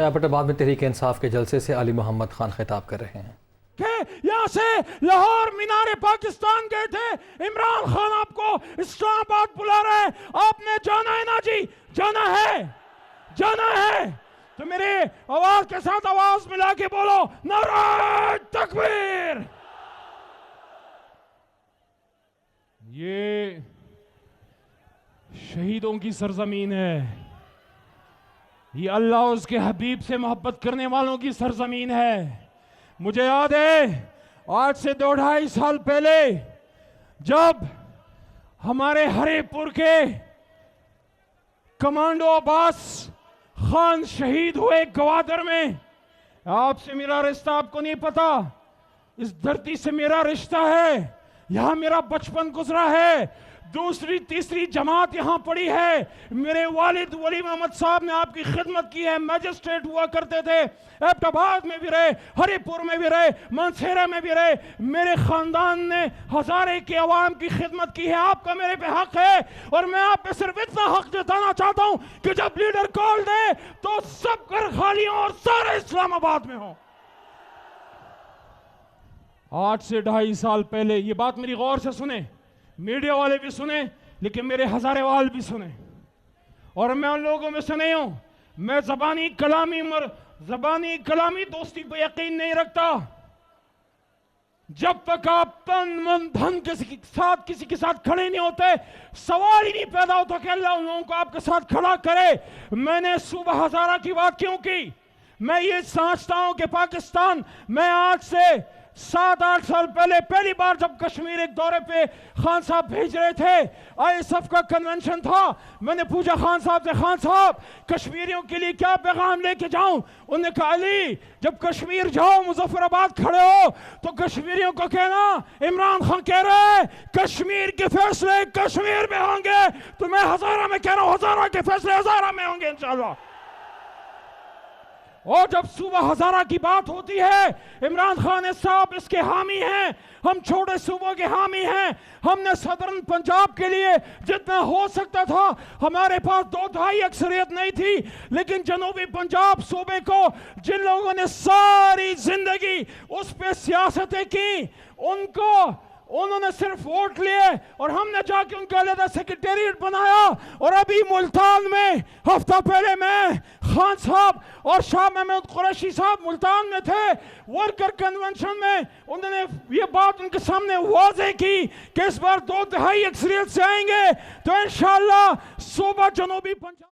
एबटाबाद में तहरीक इंसाफ के जलसे से अली मोहम्मद खान खिताब कर रहे हैं। यहाँ से लाहौर मीनारे पाकिस्तान गए थे, इमरान खान आपको इस्लामाबाद बुला रहे हैं, आपने जाना है ना जी, जाना है तो मेरे आवाज के साथ आवाज मिला के बोलो नारे तकबीर। ये शहीदों की सरजमीन है, ये अल्लाह उसके हबीब से मोहब्बत करने वालों की सरजमीन है। मुझे याद है आज से 2-2.5 साल पहले जब हमारे हरिपुर के कमांडो अब्बास खान शहीद हुए गवादर में। आपसे मेरा रिश्ता आपको नहीं पता, इस धरती से मेरा रिश्ता है, यहां मेरा बचपन गुजरा है, दूसरी तीसरी जमात यहां पड़ी है। मेरे वालिद वली मोहम्मद साहब ने आपकी खिदमत की है, मैजिस्ट्रेट हुआ करते थे, एबटाबाद में भी रहे, हरिपुर में भी रहे, मानसेरा में भी रहे। मेरे खानदान ने हजारे के अवाम की खिदमत की है। आपका मेरे पे हक है और मैं आप पे सिर्फ इतना हक जताना चाहता हूं कि जब लीडर कॉल दे तो सब घर खाली हो और सारे इस्लामाबाद में हो। आज से 2.5 साल पहले, ये बात मेरी गौर से सुने, मीडिया वाले भी सुने, लेकिन मेरे हजारे वाल भी सुने, और मैं उन लोगों में से नहीं हूं। मैं जबानी कलामी दोस्ती पे यकीन नहीं रखता। जब तक आप तन मन धन किसी के साथ खड़े नहीं होते, सवाल ही नहीं पैदा होता कि अल्लाह उन लोगों को आपके साथ खड़ा करे। मैंने सूबा हजारा की बात क्यों की? मैं ये समझता हूं कि पाकिस्तान, मैं आज से 7-8 साल पहले पहली बार जब कश्मीर एक दौरे पे खान साहब भेज रहे थे, ISF का कन्वेंशन था, मैंने पूछा खान साहब से, खान साहब कश्मीरियों के लिए क्या पैगाम लेके जाऊं? उन्होंने कहा अली जब कश्मीर जाओ, मुजफ्फराबाद खड़े हो तो कश्मीरियों को कहना इमरान खान कह रहे हैं कश्मीर के फैसले कश्मीर में होंगे, तो मैं हजारा में कह रहा हूं हजारा के फैसले हजारा में होंगे इंशाल्लाह। और जब सूबा हजारा की बात होती है, इमरान खान साहब इसके हामी हैं, हम छोटे सूबों के हामी हैं। हमने सदर्न पंजाब के लिए जितना हो सकता था, हमारे पास 2-2.5 अक्सरियत नहीं थी, लेकिन जनूबी पंजाब सूबे को जिन लोगों ने सारी जिंदगी उस पे सियासतें की, उन्होंने सिर्फ वोट लिए और हमने जाके उनका अलग सेक्रेटेरिएट बनाया। और अभी मुल्तान में हफ्ता पहले मैं, खान साहब और शाह महमूद कुरैशी साहब मुल्तान में थे वर्कर कन्वेंशन में। उन्होंने ये बात उनके सामने वाज़ेह की कि इस बार 2 तिहाई अक्सरियत से आएंगे तो इंशाअल्लाह सूबा जनूबी पंजाब